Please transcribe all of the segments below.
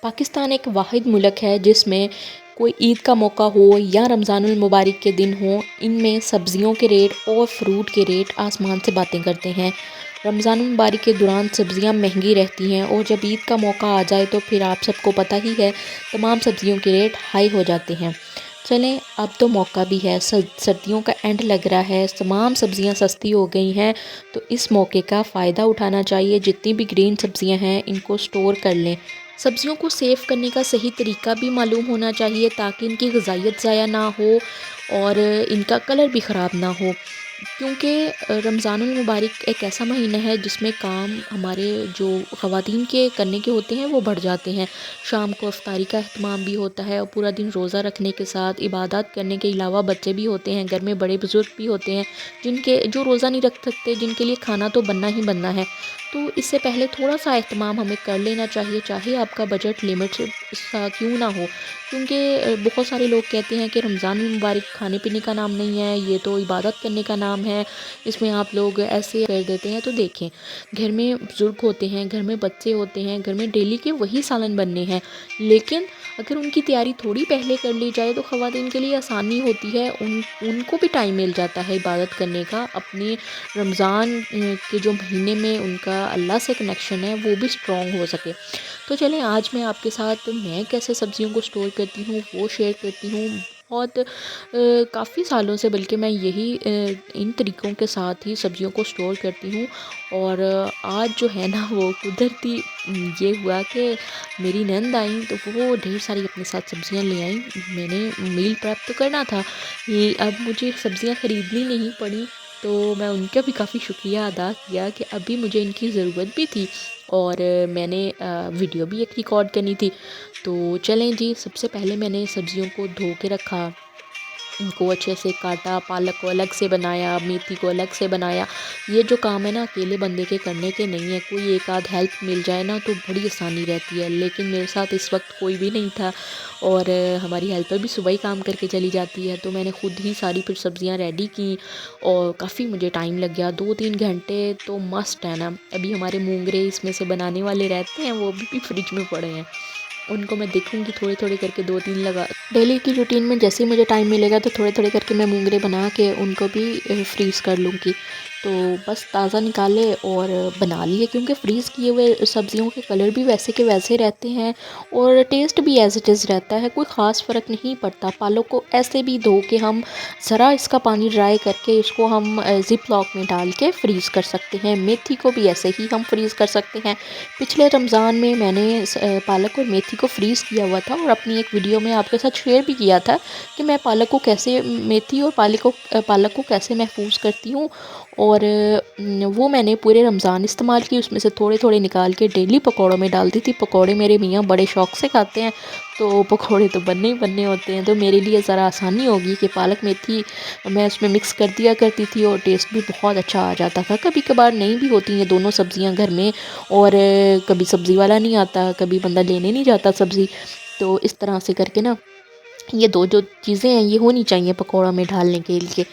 पाकिस्तान एक वाहिद मुल्क है जिसमें कोई ईद का मौका हो या रमज़ानुल मुबारक के दिन हो, इनमें सब्ज़ियों के रेट और फ्रूट के रेट आसमान से बातें करते हैं। रमज़ानुल मुबारक के दौरान सब्ज़ियां महंगी रहती हैं और जब ईद का मौका आ जाए तो फिर आप सबको पता ही है, तमाम सब्ज़ियों के रेट हाई हो जाते हैं। चलें, अब तो मौका भी है, सर्दियों का एंड लग रहा है, तमाम सब्ज़ियां सस्ती हो गई हैं, तो इस मौके का फ़ायदा उठाना चाहिए। जितनी भी ग्रीन सब्ज़ियां हैं इनको स्टोर कर लें। सब्जियों को सेव करने का सही तरीका भी मालूम होना चाहिए ताकि इनकी ग़िज़ाइयत ज़ाया ना हो और इनका कलर भी ख़राब ना हो, क्योंकि रमज़ानुल मुबारक एक ऐसा महीना है जिसमें काम हमारे जो ख़वातीन के करने के होते हैं वो बढ़ जाते हैं। शाम को इफ्तारी का अहतमाम भी होता है और पूरा दिन रोज़ा रखने के साथ इबादत करने के अलावा बच्चे भी होते हैं, घर में बड़े बुज़ुर्ग भी होते हैं जिनके जो रोज़ा नहीं रख सकते, जिनके लिए खाना तो बनना ही बनना है। तो इससे पहले थोड़ा-सा एहतमाम हमें कर लेना चाहिए, चाहे आपका बजट लिमिट सा क्यों ना हो। क्योंकि बहुत सारे लोग कहते हैं कि रमज़ान मुबारक खाने-पीने का नाम नहीं है, ये तो इबादत करने का नाम है, इसमें आप लोग ऐसे कर देते हैं। तो देखें, घर में बुज़ुर्ग होते हैं, घर में बच्चे होते हैं, घर में डेली के वही सालन बनने हैं, लेकिन अगर उनकी तैयारी थोड़ी पहले कर ली जाए तो ख़वातीन के लिए आसानी होती है, उनको भी टाइम मिल जाता है इबादत करने का। अपने रमज़ान के जो महीने में उनका अल्लाह से कनेक्शन है वो भी स्ट्रॉन्ग हो सके। तो चलें, आज मैं आपके साथ मैं कैसे सब्ज़ियों को स्टोर करती हूँ वो शेयर करती हूँ। बहुत काफ़ी सालों से बल्कि मैं यही इन तरीक़ों के साथ ही सब्ज़ियों को स्टोर करती हूँ। और आज जो है ना वो कुदरती ये हुआ कि मेरी नंद आई तो वो ढेर सारी अपने साथ सब्ज़ियाँ ले आई। मैंने मील प्रेप तो करना था, ये अब मुझे सब्ज़ियाँ ख़रीदनी नहीं पड़ी, तो मैं उनका भी काफ़ी शुक्रिया अदा किया कि अभी मुझे इनकी ज़रूरत भी थी और मैंने वीडियो भी एक रिकॉर्ड करनी थी। तो चलें जी, सबसे पहले मैंने सब्ज़ियों को धो के रखा, इनको अच्छे से काटा, पालक को अलग से बनाया, मेथी को अलग से बनाया। ये जो काम है ना अकेले बंदे के करने के नहीं है, कोई एक आध हेल्प मिल जाए ना तो बड़ी आसानी रहती है, लेकिन मेरे साथ इस वक्त कोई भी नहीं था और हमारी हेल्पर भी सुबह ही काम करके चली जाती है, तो मैंने खुद ही सारी फिर सब्ज़ियाँ रेडी की और काफ़ी मुझे टाइम लग गया, 2-3 घंटे तो मस्ट है ना। अभी हमारे मूंगरे इसमें से बनाने वाले रहते हैं, वो भी फ्रिज में पड़े हैं, उनको मैं देखूँगी थोड़े-थोड़े करके 2-3 लगा डेली की रूटीन में जैसे ही मुझे टाइम मिलेगा तो थोड़े-थोड़े करके मैं मूंगरे बना के उनको भी फ्रीज़ कर लूँगी। तो बस ताज़ा निकाले और बना लिए, क्योंकि फ्रीज़ किए हुए सब्ज़ियों के कलर भी वैसे के वैसे रहते हैं और टेस्ट भी एज़ इट इज़ रहता है, कोई ख़ास फ़र्क नहीं पड़ता। पालक को ऐसे भी धो के हम ज़रा इसका पानी ड्राई करके इसको हम ज़िप लॉक में डाल के फ्रीज़ कर सकते हैं। मेथी को भी ऐसे ही हम फ्रीज़ कर सकते हैं। पिछले रमज़ान में मैंने पालक और मेथी को फ्रीज़ किया हुआ था और अपनी एक वीडियो में आपके साथ शेयर भी किया था कि मैं पालक को कैसे मेथी और पालक को कैसे महफूज़ करती हूँ। और वो मैंने पूरे रमज़ान इस्तेमाल की, उसमें से थोड़े-थोड़े निकाल के डेली पकौड़ों में डालती थी। पकौड़े मेरे मियाँ बड़े शौक़ से खाते हैं, तो पकौड़े तो बनने ही बनने होते हैं, तो मेरे लिए ज़रा आसानी होगी कि पालक मेथी मैं उसमें मिक्स कर दिया करती थी और टेस्ट भी बहुत अच्छा आ जाता था। कभी-कभार नहीं भी होती हैं दोनों सब्ज़ियाँ घर में और कभी सब्ज़ी वाला नहीं आता, कभी बंदा लेने नहीं जाता सब्ज़ी, तो इस तरह से करके ना ये 2 जो चीज़ें हैं ये होनी चाहिए पकौड़ों में डालने के लिए।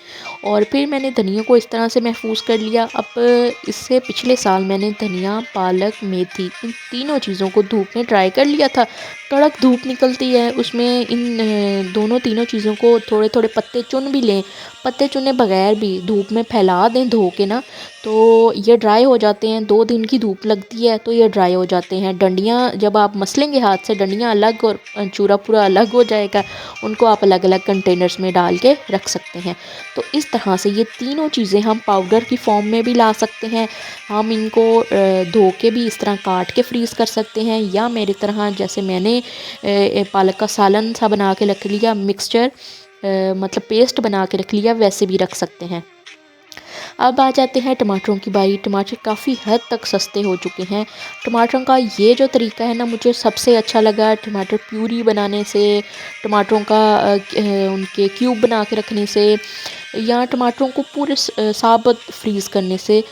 और फिर मैंने धनिया को इस तरह से महफूज़ कर लिया। अब इससे पिछले साल मैंने धनिया, पालक, मेथी इन तीनों चीज़ों को धूप में ड्राई कर लिया था। कड़क धूप निकलती है उसमें इन दोनों तीनों चीज़ों को थोड़े-थोड़े पत्ते चुन भी लें। पत्ते चुने बगैर भी धूप में फैला दें धो के ना, तो ये ड्राई हो जाते हैं। 2 दिन की धूप लगती है तो ये ड्राई हो जाते हैं। डंडियाँ जब आप मसलेंगे हाथ से, डंडियाँ अलग और चूरा पूरा अलग हो जाएगा, उनको आप अलग-अलग कंटेनर्स में डाल के रख सकते हैं। तो इस तरह से ये तीनों चीज़ें हम पाउडर की फॉर्म में भी ला सकते हैं। हम इनको धो के भी इस तरह काट के फ्रीज़ कर सकते हैं, या मेरी तरह जैसे मैंने पालक का सालन सा बना के रख लिया, मिक्सचर मतलब पेस्ट बना के रख लिया, वैसे भी रख सकते हैं। अब आ जाते हैं टमाटरों की बारी। टमाटर काफ़ी हद तक सस्ते हो चुके हैं। टमाटरों का ये जो तरीका है ना मुझे सबसे अच्छा लगा। टमाटर प्यूरी बनाने से, टमाटरों का उनके क्यूब बना के रखने से, या टमाटरों को पूरे साबुत फ्रीज़ करने से।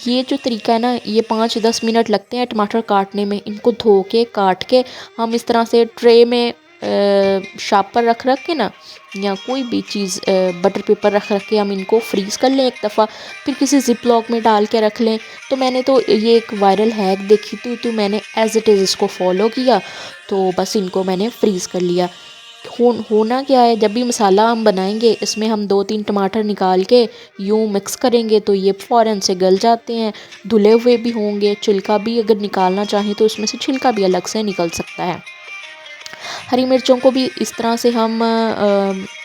ये जो तरीका है ना, ये 5-10 मिनट लगते हैं टमाटर काटने में। इनको धो के काट के हम इस तरह से ट्रे में शार्पर रख के ना, या कोई भी चीज़ बटर पेपर रख के हम इनको फ्रीज़ कर लें एक दफ़ा, फिर किसी जिप लॉक में डाल के रख लें। तो मैंने तो ये एक वायरल हैक देखी थी, तो मैंने एज़ इट इज़ इसको फॉलो किया, तो बस इनको मैंने फ्रीज़ कर लिया। होना क्या है, जब भी मसाला हम बनाएंगे इसमें हम 2-3 टमाटर निकाल के यूँ मिक्स करेंगे तो ये फ़ौरन से गल जाते हैं। धुले हुए भी होंगे, छिलका भी अगर निकालना चाहें तो उसमें से छिलका भी अलग से निकल सकता है। हरी मिर्चों को भी इस तरह से हम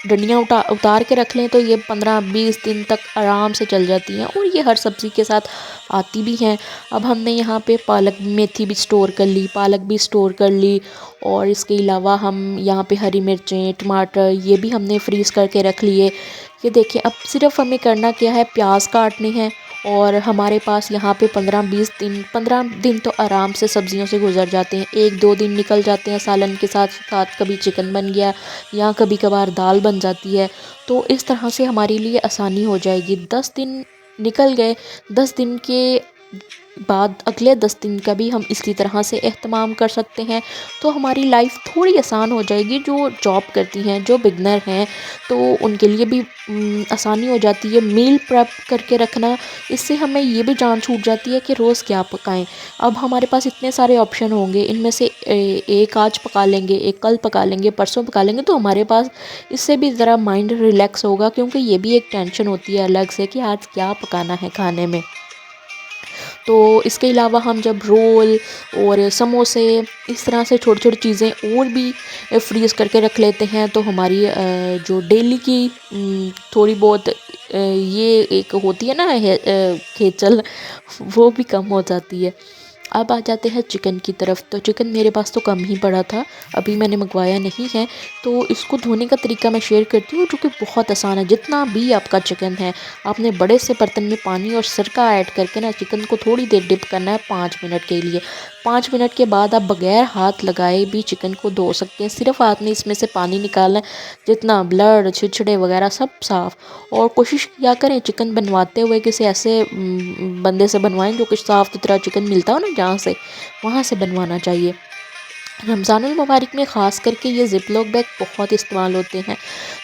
डंडियाँ उतार के रख लें तो ये 15-20 दिन तक आराम से चल जाती हैं, और ये हर सब्ज़ी के साथ आती भी हैं। अब हमने यहाँ पे पालक मेथी भी स्टोर कर ली, पालक भी स्टोर कर ली, और इसके अलावा हम यहाँ पे हरी मिर्चें, टमाटर ये भी हमने फ्रीज़ करके रख लिए। ये देखिए, अब सिर्फ हमें करना क्या है, प्याज काटने हैं, और हमारे पास यहाँ पे 15 दिन तो आराम से सब्जियों से गुजर जाते हैं। 1-2 दिन निकल जाते हैं सालन के साथ साथ, कभी चिकन बन गया या कभी कभार दाल बन जाती है। तो इस तरह से हमारे लिए आसानी हो जाएगी। 10 दिन निकल गए, 10 दिन के बाद अगले 10 दिन का भी हम इसी तरह से एहतमाम कर सकते हैं, तो हमारी लाइफ थोड़ी आसान हो जाएगी। जो जॉब करती हैं, जो बिगनर हैं, तो उनके लिए भी आसानी हो जाती है। मील प्रेप करके रखना, इससे हमें ये भी जान छूट जाती है कि रोज़ क्या पकाएं। अब हमारे पास इतने सारे ऑप्शन होंगे, इनमें से एक आज पका लेंगे, एक कल पका लेंगे, परसों पका लेंगे, तो हमारे पास इससे भी ज़रा माइंड रिलैक्स होगा, क्योंकि ये भी एक टेंशन होती है अलग से कि आज क्या पकाना है खाने में। तो इसके अलावा हम जब रोल और समोसे इस तरह से छोटी छोटी चीज़ें और भी फ्रीज़ करके रख लेते हैं, तो हमारी जो डेली की थोड़ी बहुत ये एक होती है ना खेचल, वो भी कम हो जाती है। अब आ जाते हैं चिकन की तरफ। तो चिकन मेरे पास तो कम ही पड़ा था, अभी मैंने मंगवाया नहीं है। तो इसको धोने का तरीका मैं शेयर करती हूँ, जो कि बहुत आसान है। जितना भी आपका चिकन है, आपने बड़े से बर्तन में पानी और सिरका ऐड करके ना चिकन को थोड़ी देर डिप करना है 5 मिनट के लिए। 5 मिनट के बाद आप बगैर हाथ लगाए भी चिकन को धो सकते हैं। सिर्फ आपने इसमें से पानी निकालना है, जितना ब्लड छिछड़े वगैरह सब साफ़। और कोशिश किया करें चिकन बनवाते हुए किसी ऐसे बंदे से बनवाएं जो कि साफ़ सुथरा चिकन मिलता हो ना, जहाँ से, वहाँ से बनवाना चाहिए। रमज़ानुल मुबारक में ख़ास करके ये ज़िप लॉक बैग बहुत इस्तेमाल होते हैं।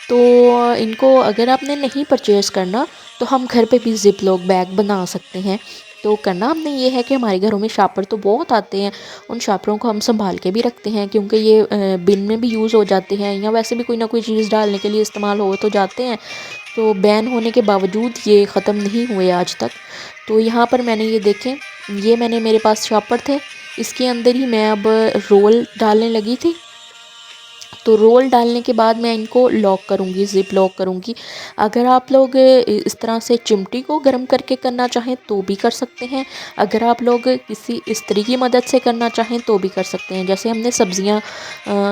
तो इनको अगर आपने नहीं परचेज़ करना, तो हम घर पे भी ज़िप लॉक बैग बना सकते हैं। तो करना हमने ये है कि हमारे घरों में शापर तो बहुत आते हैं, उन शापरों को हम संभाल के भी रखते हैं, क्योंकि ये बिन में भी यूज़ हो जाते हैं, या वैसे भी कोई ना कोई चीज़ डालने के लिए इस्तेमाल हो तो जाते हैं। तो बैन होने के बावजूद ये ख़त्म नहीं हुए आज तक। तो यहाँ पर मैंने ये देखें, ये मैंने मेरे पास शॉपर थे, इसके अंदर ही मैं अब रोल डालने लगी थी। तो रोल डालने के बाद मैं इनको लॉक करूँगी, ज़िप लॉक करूँगी। अगर आप लोग इस तरह से चिमटी को गर्म करके करना चाहें तो भी कर सकते हैं। अगर आप लोग किसी इस्त्री की मदद से करना चाहें तो भी कर सकते हैं। जैसे हमने सब्ज़ियाँ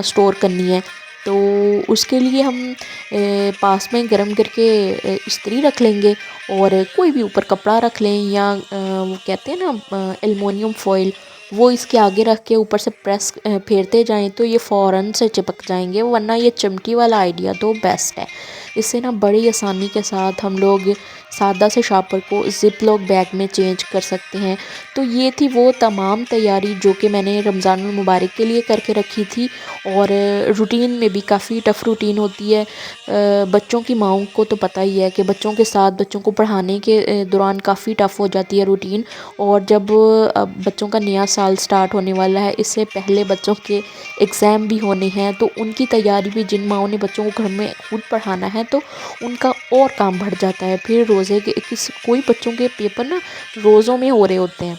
स्टोर करनी है, तो उसके लिए हम पास में गर्म करके इस्त्री रख लेंगे, और कोई भी ऊपर कपड़ा रख लें, या वो कहते हैं ना एलुमिनियम फॉइल, वो इसके आगे रख के ऊपर से प्रेस फेरते जाएं तो ये फ़ौरन से चिपक जाएंगे। वरना ये चिमटी वाला आइडिया तो बेस्ट है। इससे ना बड़ी आसानी के साथ हम लोग सादा से शापर को ज़िप लॉक बैग में चेंज कर सकते हैं। तो ये थी वो तमाम तैयारी जो कि मैंने रमज़ानुल मुबारक के लिए करके रखी थी। और रूटीन में भी काफ़ी टफ़ रूटीन होती है। बच्चों की माँओं को तो पता ही है कि बच्चों के साथ बच्चों को पढ़ाने के दौरान काफ़ी टफ़ हो जाती है रूटीन। और जब अब बच्चों का नया साल स्टार्ट होने वाला है, इससे पहले बच्चों के एग्ज़ाम भी होने हैं, तो उनकी तैयारी भी, जिन माँओं ने बच्चों को घर में खुद पढ़ाना है, तो उनका और काम बढ़ जाता है। फिर रोज़े के कोई बच्चों के पेपर ना रोज़ों में हो रहे होते हैं,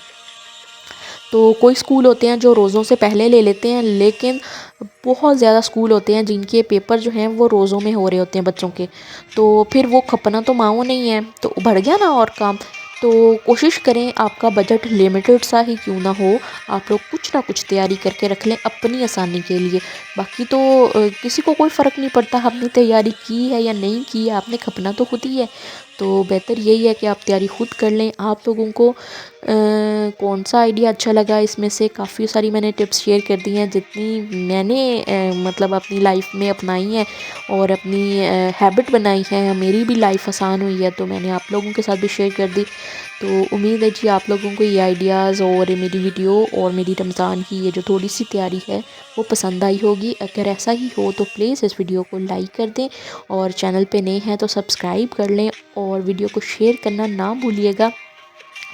तो कोई स्कूल होते हैं जो रोज़ों से पहले ले लेते हैं, लेकिन बहुत ज़्यादा स्कूल होते हैं जिनके पेपर जो हैं वो रोज़ों में हो रहे होते हैं बच्चों के। तो फिर वो खपना तो माओ नहीं है, तो बढ़ गया ना और काम। तो कोशिश करें, आपका बजट लिमिटेड सा ही क्यों ना हो, आप लोग कुछ ना कुछ तैयारी करके रख लें अपनी आसानी के लिए। बाकी तो किसी को कोई फ़र्क नहीं पड़ता आपने तैयारी की है या नहीं की है, आपने खपना तो खुद ही है। तो बेहतर यही है कि आप तैयारी खुद कर लें। आप लोगों को कौन सा आइडिया अच्छा लगा, इसमें से काफ़ी सारी मैंने टिप्स शेयर कर दी हैं जितनी मैंने मतलब अपनी लाइफ में अपनाई हैं और अपनी हैबिट बनाई है। मेरी भी लाइफ आसान हुई है तो मैंने आप लोगों के साथ भी शेयर कर दी। तो उम्मीद है जी आप लोगों को ये आइडियाज़ और मेरी वीडियो और मेरी रमज़ान की ये जो थोड़ी सी तैयारी है वो पसंद आई होगी। अगर ऐसा ही हो तो प्लीज़ इस वीडियो को लाइक कर दें और चैनल पे नए हैं तो सब्सक्राइब कर लें और वीडियो को शेयर करना ना भूलिएगा,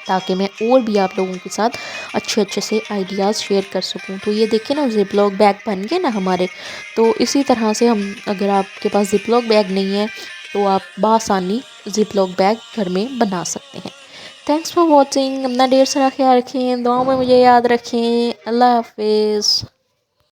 ताकि मैं और भी आप लोगों के साथ अच्छे अच्छे से आइडियाज़ शेयर कर सकूं। तो ये देखिए ना, ज़िप-लॉक बैग बन गए ना हमारे। तो इसी तरह से हम, अगर आपके पास ज़िप-लॉक बैग नहीं है तो आप बआसानी ज़िप-लॉक बैग घर में बना सकते हैं। Thanks for watching. अपना ढेर सारा ख्याल रखें, दुआओं में मुझे याद रखें। अल्लाह हाफिज़।